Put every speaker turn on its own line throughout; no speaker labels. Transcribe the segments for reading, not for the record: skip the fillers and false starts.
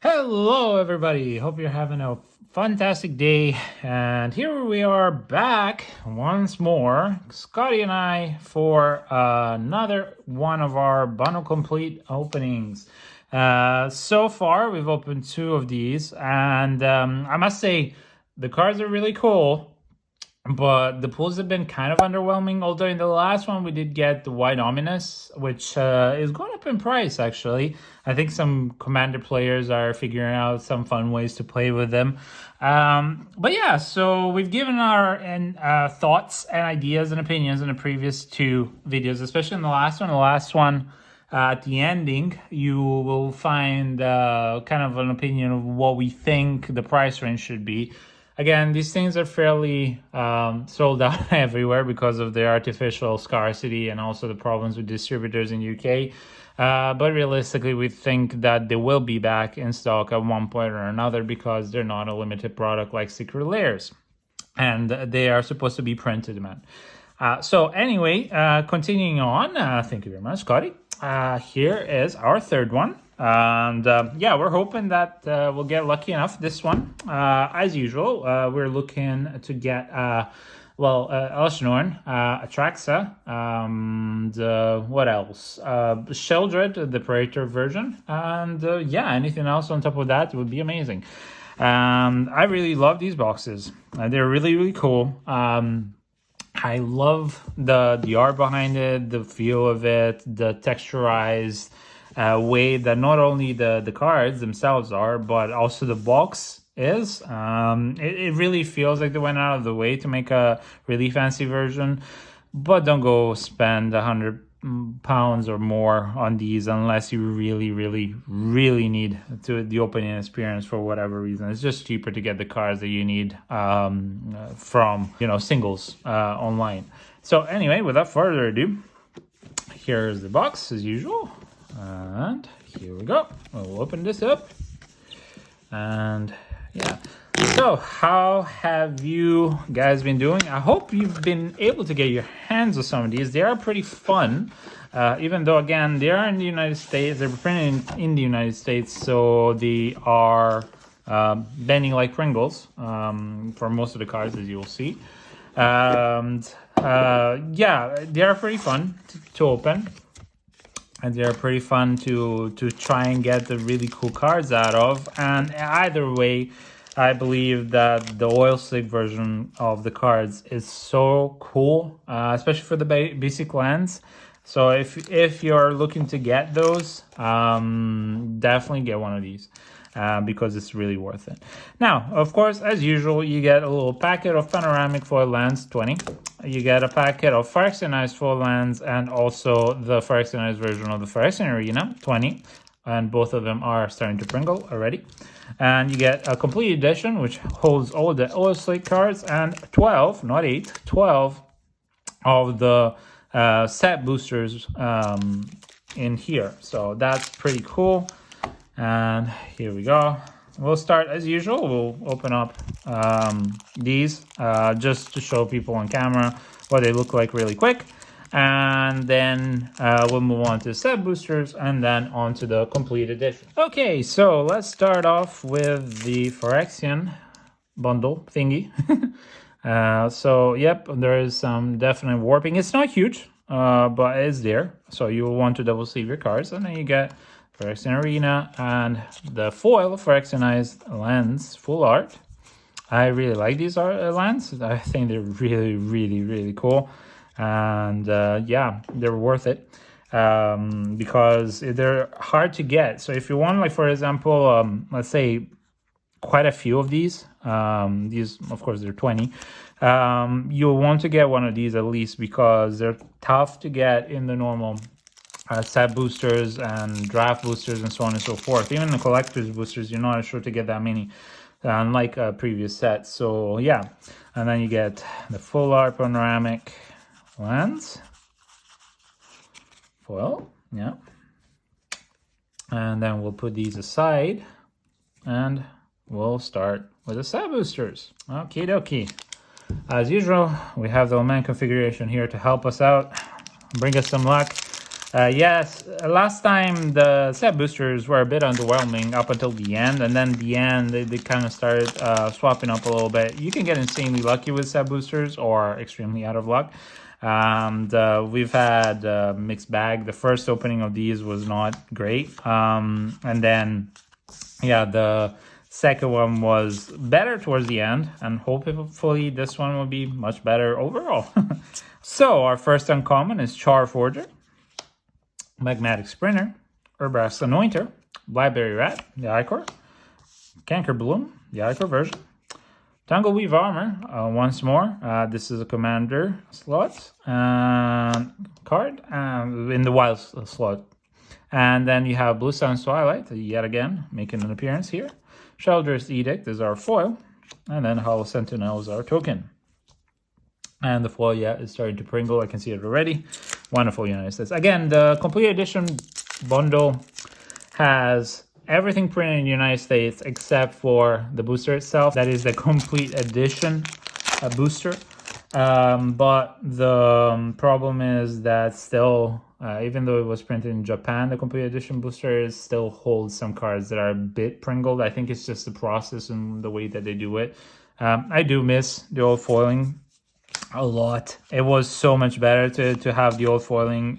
Hello, everybody. Hope you're having a fantastic day. And here we are back once more, Scotty and I, for another one of our bundle complete openings. So far, we've opened two of these, and I must say the cards are really cool. But the pulls have been kind of underwhelming, although in the last one we did get the White Ominous, which is going up in price, actually. I think some Commander players are figuring out some fun ways to play with them. But yeah, so we've given our thoughts and ideas and opinions in the previous two videos, especially in the last one. The last one, at the ending, you will find kind of an opinion of what we think the price range should be. Again, these things are fairly sold out everywhere because of the artificial scarcity and also the problems with distributors in UK. But realistically, we think that they will be back in stock at one point or another because they're not a limited product like Secret Layers. And they are supposed to be printed, man. So anyway, continuing on, thank you very much, Scotty. Here is our third one. And yeah, we're hoping that we'll get lucky enough this one. As usual, we're looking to get, Elesh Norn, Atraxa, what else? Sheldred, the Praetor version. And yeah, anything else on top of that would be amazing. I really love these boxes. They're really, really cool. I love the art behind it, the feel of it, the texturized way that not only the cards themselves are, but also the box is. It really feels like they went out of the way to make a really fancy version, but don't go spend £100 or more on these unless you really need the opening experience for whatever reason. It's just cheaper to get the cards that you need from singles online. So anyway, without further ado, here's the box as usual. And here we go. We'll open this up. And yeah. So how have you guys been doing? I hope you've been able to get your hands on some of these. They are pretty fun. Even though, again, they are in the United States. They're printed in the United States. So they are bending like Pringles for most of the cards, as you will see. Yeah, they are pretty fun to open. And they're pretty fun to try and get the really cool cards out of. And either way, I believe that the oil slick version of the cards is so cool, especially for the basic lands. So if you're looking to get those, definitely get one of these. Because it's really worth it. Now, of course, as usual, you get a little packet of panoramic foil lands, 20. You get a packet of Phyrexian foil lands and also the Phyrexian version of the Phyrexian Arena, 20. And both of them are starting to pringle already. And you get a complete edition, which holds all the oil slick cards and 12, not 8, 12 of the set boosters in here. So that's pretty cool. And here we go. We'll start as usual. We'll open up these just to show people on camera what they look like really quick. And then we'll move on to set boosters and then on to the complete edition. Okay, so let's start off with the Phyrexian bundle thingy. So, yep, there is some definite warping. It's not huge, but it's there. So you will want to double sleeve your cards. And then you get Phyrexian Arena and the foil Phyrexian lands full art. I really like these lands. I think they're really cool. And yeah, they're worth it because they're hard to get. So if you want, like, for example, let's say quite a few of these, of course they're 20, you'll want to get one of these at least because they're tough to get in the normal set boosters and draft boosters and so on and so forth. Even the collector's boosters, you're not sure to get that many, unlike previous sets. So yeah, and then you get the full art panoramic lands foil, yeah. And then we'll put these aside and we'll start with the set boosters. Okie dokie. As usual, we have the Oman configuration here to help us out, bring us some luck. Yes, last time the set boosters were a bit underwhelming up until the end, and then the end they kind of started swapping up a little bit. You can get insanely lucky with set boosters or extremely out of luck. And we've had a mixed bag. The first opening of these was not great, and then yeah, the second one was better towards the end, and hopefully this one will be much better overall. So our first uncommon is Charforger, Magmatic Sprinter, Herbaceous Anointer, Blackberry Rat, the Icor, Canker Bloom, the Icor version, Tangleweave Armor, once more. This is a commander slot card in the wild slot. And then you have Blue Sun's Twilight, yet again, making an appearance here. Sheldur's Edict is our foil. And then Hollow Sentinel is our token. And the foil, yeah, is starting to pringle. I can see it already. Wonderful United States. Again, the Complete Edition bundle has everything printed in the United States except for the booster itself. That is the Complete Edition booster. But the problem is that still, even though it was printed in Japan, the Complete Edition booster still holds some cards that are a bit pringled. I think it's just the process and the way that they do it. I do miss the old foiling a lot. It was so much better to have the old foiling,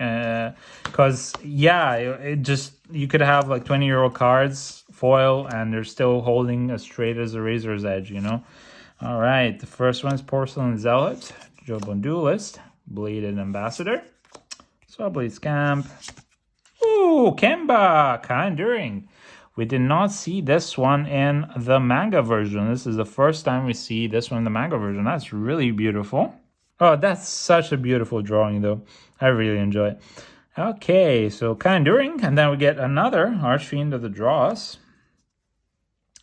because yeah, it just, you could have like 20-year-old cards foil and they're still holding as straight as a razor's edge, you know. All right, the first one is Porcelain Zealot, Jobon Duelist, Bladed Ambassador, Swabblade Scamp. Ooh, Kemba, Conjuring. We did not see this one in the manga version. This is the first time we see this one in the manga version. That's really beautiful. Oh, that's such a beautiful drawing, though. I really enjoy it. Okay, so Conjuring, and then we get another Archfiend of the Dross,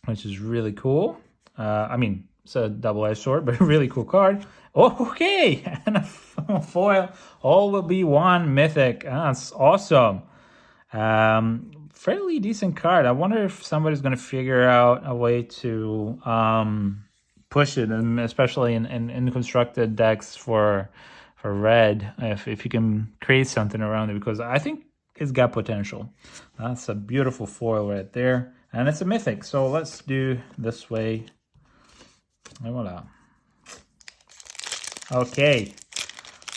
which is really cool. I mean, it's a double-edged sword, but a really cool card. Okay, and a foil. All will be one mythic. That's awesome. Fairly decent card. I wonder if somebody's going to figure out a way to push it, and especially in constructed decks for red, if you can create something around it, because I think it's got potential. That's a beautiful foil right there, and it's a mythic. So let's do this way. And voila. Okay,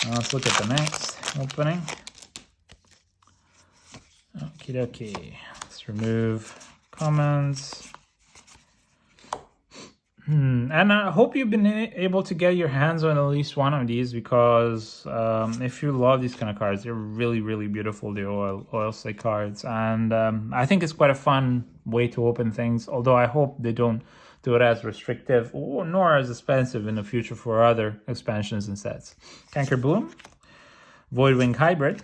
now let's look at the next opening. Okie dokie. Let's remove comments. And I hope you've been able to get your hands on at least one of these, because if you love these kind of cards, they're really, really beautiful, the oil slate cards. And I think it's quite a fun way to open things, although I hope they don't do it as restrictive or nor as expensive in the future for other expansions and sets. Canker Bloom, Voidwing Hybrid,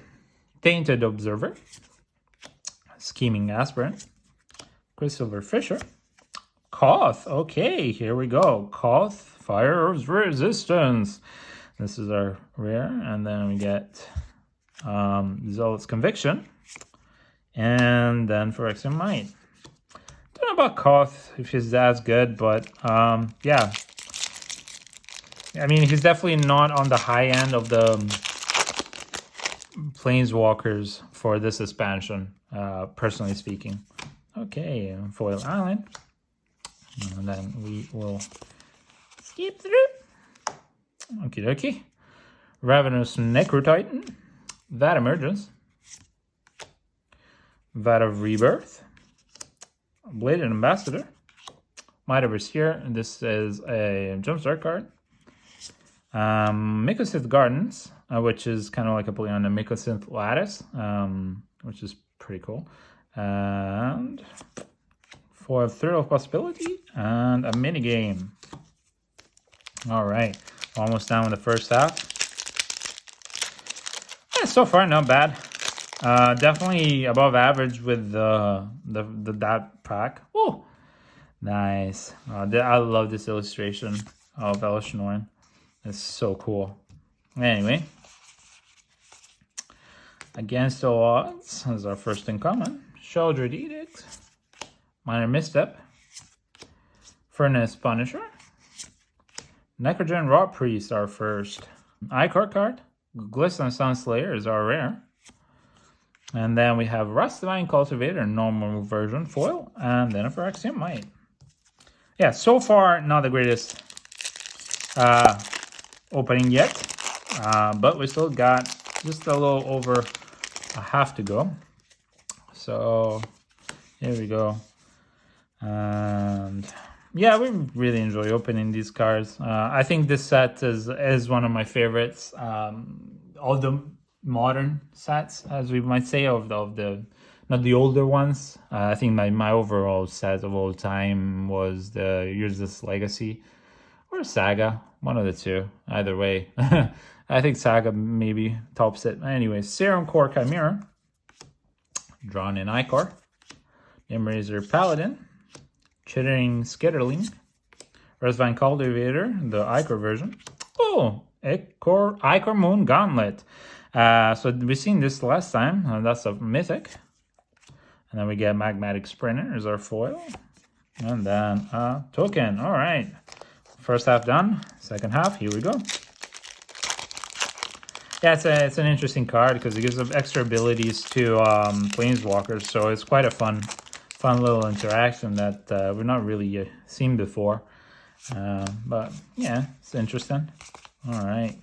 Tainted Observer, Scheming Aspirant, Quicksilver Fisher, Koth. Okay, here we go. Koth, Fire of Resistance. This is our rare. And then we get Zealot's Conviction. And then Phyrexian Might. Don't know about Koth, if he's that good, but yeah. I mean, he's definitely not on the high end of the Planeswalkers for this expansion, personally speaking. Okay, Foil Island. And then we will skip through. Okie dokie. Ravenous Necrotitan. Vat Emergence. Vat of Rebirth. Bladed Ambassador. Might Overseer. And this is a Jumpstart card. Mycosynth Gardens, which is kind of like a play on the Mycosynth Lattice, which is pretty cool. And for Thrill of Possibility and a mini game. All right, almost done with the first half. Yeah, so far not bad. Definitely above average with that pack. Oh, nice. I love this illustration of Elesh Norn. It's so cool. Anyway, Against All Odds is our first uncommon. Sheldur's Edict, Minor Misstep, Furnace Punisher, Necrogen Rot Priest, our first Icor card. Glisten Sunslayer is our rare. And then we have Rustivine Cultivator, normal version, foil, and then a Phyrexian Might. Yeah, so far, not the greatest opening yet, but we still got just a little over a half to go. So here we go. And yeah, we really enjoy opening these cards. I think this set is one of my favorites. All the modern sets, as we might say, of the not the older ones. I think my overall set of all time was the Useless Legacy or Saga, one of the two. Either way, I think Saga maybe tops it. Anyway, Serum Core Chimera, drawn in Icor, Nimrazer Paladin, Chittering Skitterling, Rustivine Cultivator, the Icor version. Oh, Icor Moon Gauntlet. So we've seen this last time. That's a mythic. And then we get Magmatic Sprinter as our foil. And then a token. All right. First half done. Second half, here we go. Yeah, it's an interesting card because it gives them extra abilities to Planeswalkers. So it's quite a fun little interaction that we've not really seen before. But yeah, it's interesting. All right.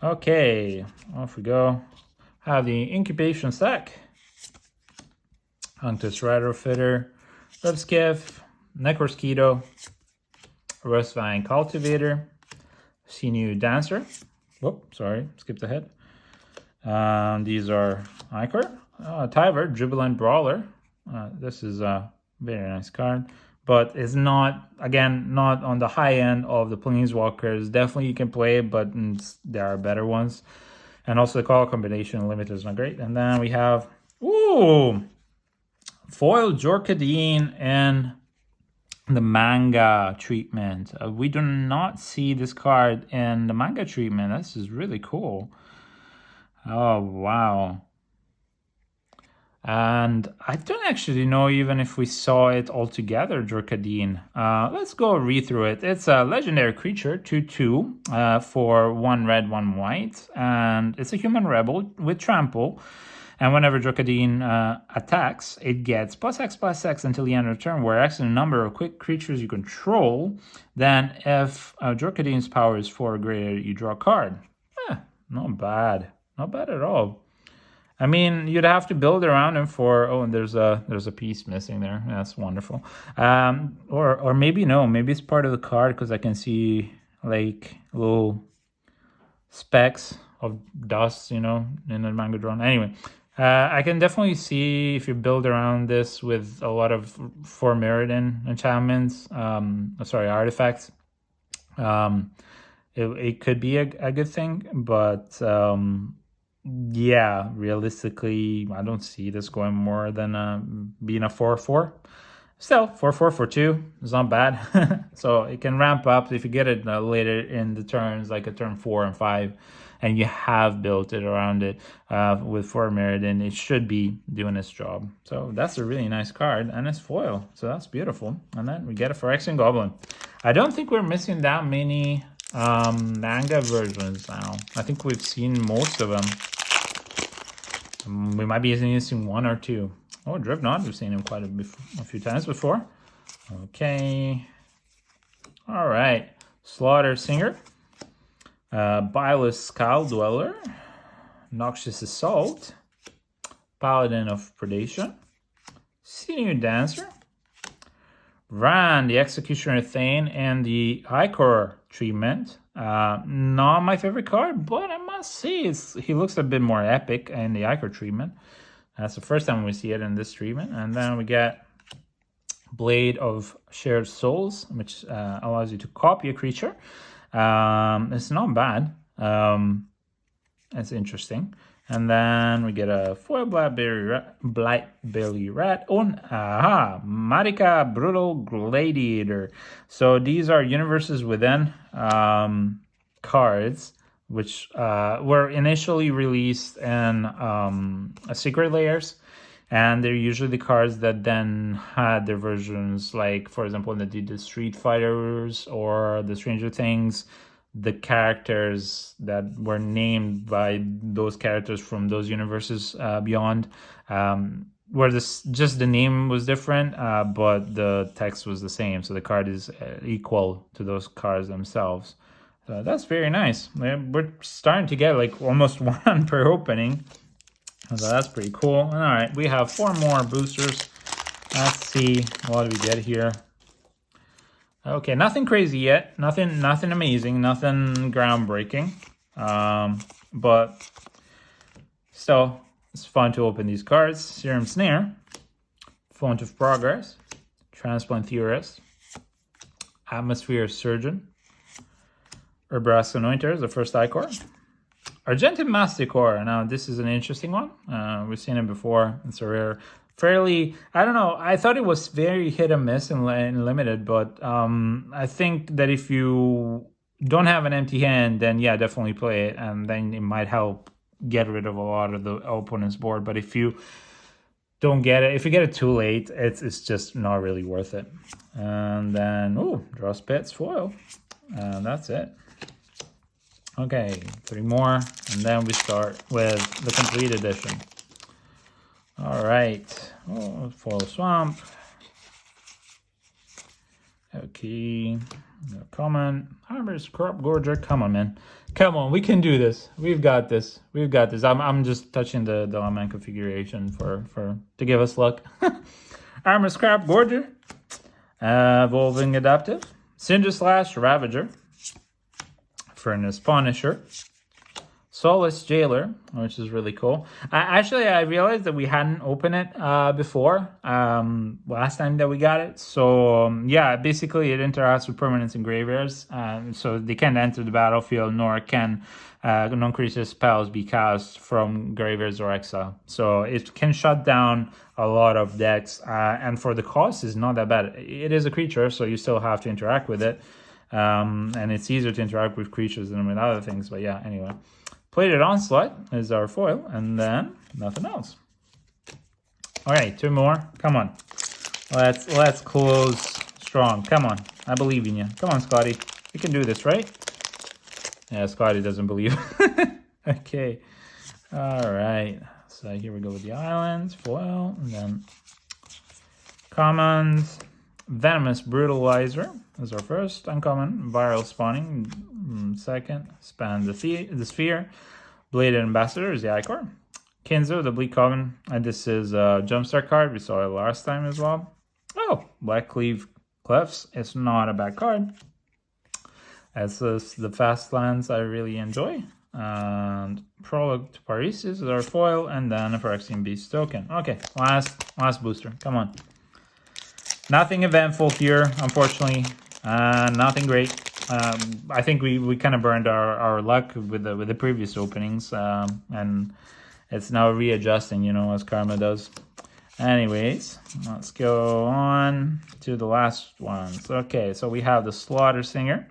Okay, off we go. Have the incubation stack. Unctus Retrofitter, Rubskiff, Necrosquito, Rustvine Cultivator, Sinew Dancer. Whoop, sorry, skipped ahead. These are Icor, Tyver, Jubilant Brawler. This is a very nice card, but it's not, again, not on the high end of the Planeswalkers. Definitely you can play it, but there are better ones. And also the color combination limit is not great. And then we have, ooh, foil Jorkadine and the manga treatment. We do not see this card in the manga treatment. This is really cool. Oh, wow. And I don't actually know even if we saw it all together, Jorkadine. Let's go read through it. It's a legendary creature, 2/2, for 1 red, 1 white. And it's a human rebel with trample. And whenever Jorkadine attacks, it gets +X/+X until the end of the turn, where X is the number of quick creatures you control. Then if Jorkadine's power is 4 or greater, you draw a card. Not bad. Not bad at all. I mean, you'd have to build around him for... Oh, and there's a piece missing there. That's wonderful. Or maybe no. Maybe it's part of the card because I can see like little specks of dust, you know, in the manga drawn. Anyway, I can definitely see if you build around this with a lot of 4 Mirrodin enchantments, artifacts. It could be a good thing, but yeah, realistically, I don't see this going more than being a 4/4. Still, 4/4 for 2 is not bad. So it can ramp up if you get it later in the turns, like a turn 4 and 5, and you have built it around it with 4 Mirrodin. It should be doing its job. So that's a really nice card, and it's foil. So that's beautiful. And then we get a Phyrexian Goblin. I don't think we're missing that many manga versions now. I think we've seen most of them. We might be missing 1 or 2. Oh, Drivnod, we've seen him quite a few times before. Okay. All right. Slaughter Singer. Bilious Skull Dweller. Noxious Assault. Paladin of Predation. Sinew Dancer. Ran, the Executioner Thane, and the Icor treatment. Not my favorite card, but I must say he looks a bit more epic in the Icor treatment. That's the first time we see it in this treatment. And then we get Blade of Shared Souls, which allows you to copy a creature. It's not bad. It's interesting. And then we get a foil Blightberry Rat on Marika Brutal Gladiator. So these are universes within cards, which were initially released in Secret Layers. And they're usually the cards that then had their versions, like, for example, when they did the Street Fighters or the Stranger Things, the characters that were named by those characters from those universes beyond, where just the name was different, but the text was the same. So the card is equal to those cards themselves. So that's very nice. We're starting to get like almost one per opening. So that's pretty cool. All right, we have 4 more boosters. Let's see what we get here. Okay, nothing crazy yet. Nothing amazing. Nothing groundbreaking. But still, it's fun to open these cards. Serum Snare, Font of Progress, Transplant Theorist, Atmosphere Surgeon, Herbrask Anointer is the first Icor. Argentum Masticore. Now, this is an interesting one. We've seen it before. It's a rare, fairly, I don't know. I thought it was very hit and miss in limited, but I think that if you don't have an empty hand, then yeah, definitely play it, and then it might help get rid of a lot of the opponent's board. But if you don't get it, if you get it too late, it's just not really worth it. And then, draw Spits foil, and that's it. Okay, 3 more, and then we start with the Compleat edition. All right, Foil Swamp. Okay, comment. Harvest Crop Gorger. Come on, man. Come on, we can do this. We've got this. We've got this. I'm just touching the element configuration to give us luck. Armor Scrap Gorger. Evolving Adaptive. Cinder Slash Ravager. Furnace Punisher, Solace Jailer, which is really cool. I realized that we hadn't opened it before last time that we got it. So yeah, basically it interacts with permanents and graveyards, so they can't enter the battlefield, nor can non-creature spells be cast from graveyards or exile. So it can shut down a lot of decks, and for the cost is not that bad. It is a creature, so you still have to interact with it. And it's easier to interact with creatures than with other things, but yeah, anyway. Plated Onslaught is our foil, and then nothing else. All right, 2 more. Come on. Let's close strong. Come on. I believe in you. Come on, Scotty. You can do this, right? Yeah, Scotty doesn't believe. Okay. All right. So here we go with the islands, foil, and then commons. Venomous Brutalizer is our first uncommon. Viral Spawning, second. Span the Sphere. Bladed Ambassador is the Icor. Kinzo, the Bleak Coven. And this is a Jumpstart card. We saw it last time as well. Oh, Black Cleave Clefs. It's not a bad card. As the fast lands I really enjoy. And Prologue to Paris is our foil. And then a Phyrexian Beast token. Okay, last booster. Come on. Nothing eventful here, unfortunately. Nothing great. I think we kind of burned our luck with the previous openings, and it's now readjusting, as karma does. Anyways, let's go on to the last ones. Okay, so we have the Slaughter Singer,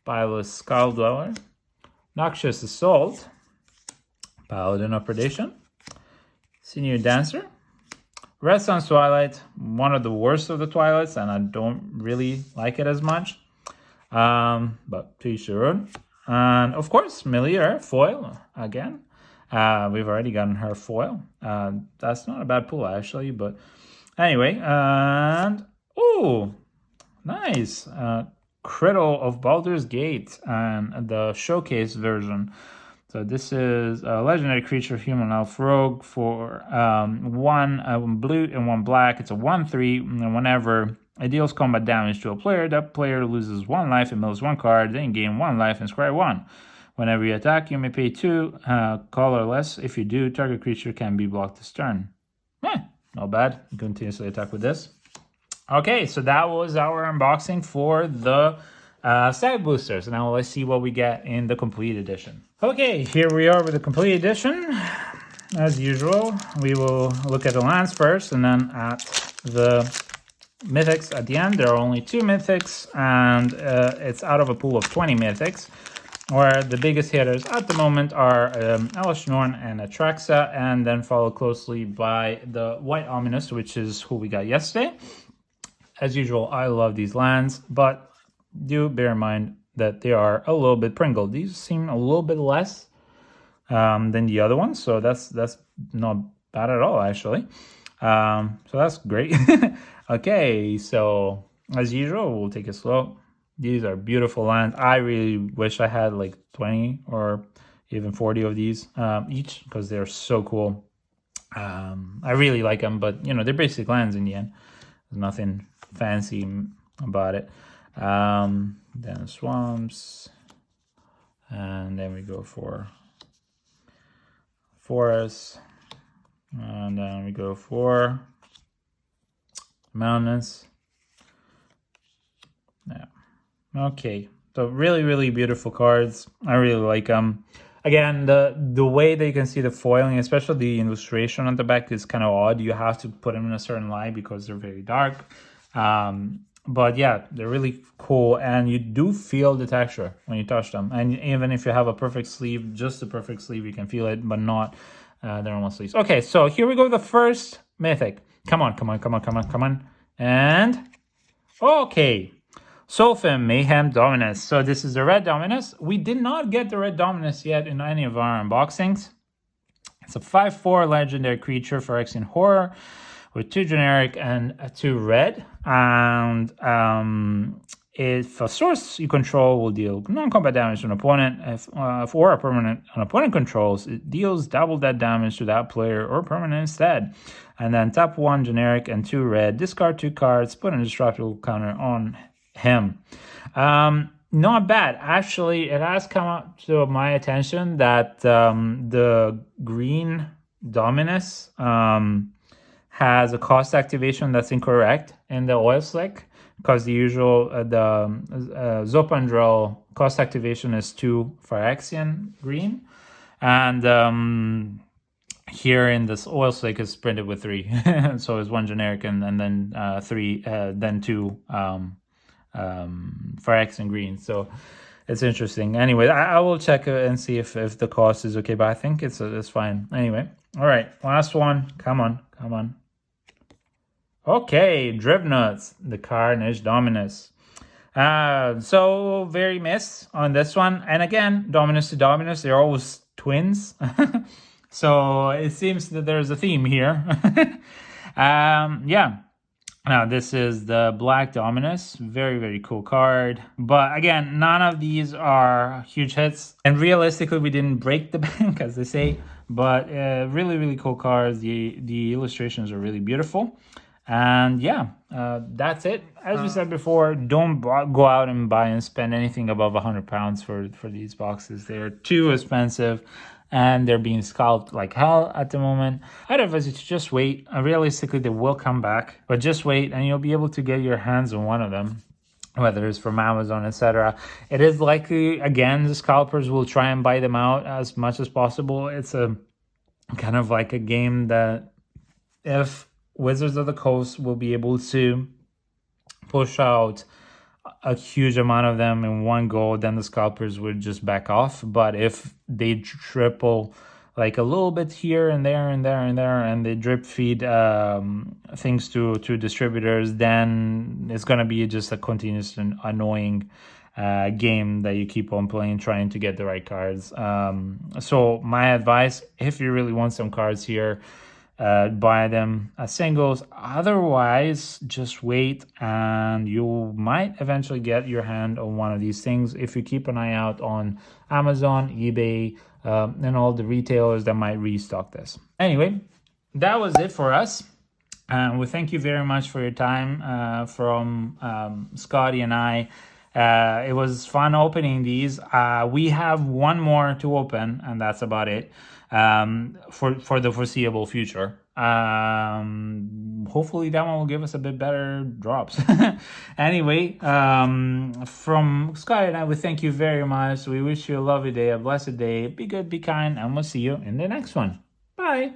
Bilious Skull Dweller, Noxious Assault, Paladin of Predation, Senior Dancer, Red Sun's Twilight, one of the worst of the Twilights, and I don't really like it as much. But to each their own. And of course, Melier, foil again. We've already gotten her foil. That's not a bad pull, actually. But anyway, and nice. Criddle of Baldur's Gate and the showcase version. So this is a legendary creature, human elf rogue for 1 blue and 1 black. It's a 1/3, and whenever it deals combat damage to a player, that player loses 1 life and mills 1 card, then gain 1 life and scry 1. Whenever you attack, you may pay 2 colorless. If you do, target creature can be blocked this turn. Not bad. Continuously attack with this. Okay, so that was our unboxing for the side boosters. Now let's see what we get in the Compleat edition. Okay, here we are with the Compleat edition. As usual, we will look at the lands first and then at the mythics at the end. There are only 2 mythics, and it's out of a pool of 20 mythics, where the biggest hitters at the moment are Elesh Norn and Atraxa, and then followed closely by the White Ominous, which is who we got yesterday. As usual, I love these lands, but do bear in mind that they are a little bit prinkled. These seem a little bit less than the other ones, so that's not bad at all, actually. So that's great. Okay, so as usual, we'll take it slow. These are beautiful lands. I really wish I had like 20 or even 40 of these each, because they're so cool. I really like them, but you know, they're basic lands in the end. There's nothing fancy about it. Then swamps, and then we go for forests, and then we go for mountains. Yeah. Okay. So really beautiful cards. I really like them. Again, the way that you can see the foiling, especially the illustration on the back, is kind of odd. You have to put them in a certain light because they're very dark. But yeah, they're really cool, and you do feel the texture when you touch them. And even if you have a perfect sleeve, just a perfect sleeve, you can feel it, but not the normal sleeves. Okay, so here we go, the first mythic. Come on. And okay. Sulfim Mayhem Dominus. So this is the red Dominus. We did not get the red Dominus yet in any of our unboxings. It's a 5/4 legendary creature, Phyrexian Horror, with 2 generic and 2 red. And if a source you control will deal non-combat damage to an opponent, if or a permanent an opponent controls, it deals double that damage to that player or permanent instead. And then tap 1 generic and 2 red, discard 2 cards, put an indestructible counter on him. Not bad. Actually, it has come up to my attention that the green Dominus has a cost activation that's incorrect in the oil slick, because the usual Zopandrel cost activation is 2 Phyrexian green, and here in this oil slick is printed with 3. So it's 1 generic and then 3, then 2 Phyrexian green. So it's interesting. Anyway, I will check and see if the cost is okay, but I think it's fine. Anyway, all right, last one. Come on. Okay, Drivnuts, the Carnage Dominus. So very miss on this one. And again, Dominus to Dominus, they're always twins. So it seems that there's a theme here. Yeah. Now, this is the Black Dominus. Very cool card. But again, none of these are huge hits. And realistically, we didn't break the bank, as they say. But really cool cards. The illustrations are really beautiful. And yeah, that's it. As we said before, don't go out and buy and spend anything above £100 for these boxes. They're too expensive, and they're being scalped like hell at the moment. I'd advise you to just wait. Realistically, they will come back, but just wait and you'll be able to get your hands on one of them, whether it's from Amazon, etc. It is likely, again, the scalpers will try and buy them out as much as possible. It's a kind of like a game that if Wizards of the Coast will be able to push out a huge amount of them in one go, then the scalpers would just back off. But if they triple like a little bit here and there and they drip feed things to distributors, then it's going to be just a continuous and annoying game that you keep on playing, trying to get the right cards. So my advice, if you really want some cards here, buy them as singles. Otherwise, just wait and you might eventually get your hand on one of these things if you keep an eye out on Amazon, eBay, and all the retailers that might restock this. Anyway, that was it for us. We thank you very much for your time from Scotty and I. It was fun opening these. We have one more to open, and that's about it. For the foreseeable future. Hopefully that one will give us a bit better drops. Anyway, from Scotty and I, we thank you very much. We wish you a lovely day, a blessed day. Be good, be kind, and we'll see you in the next one. Bye.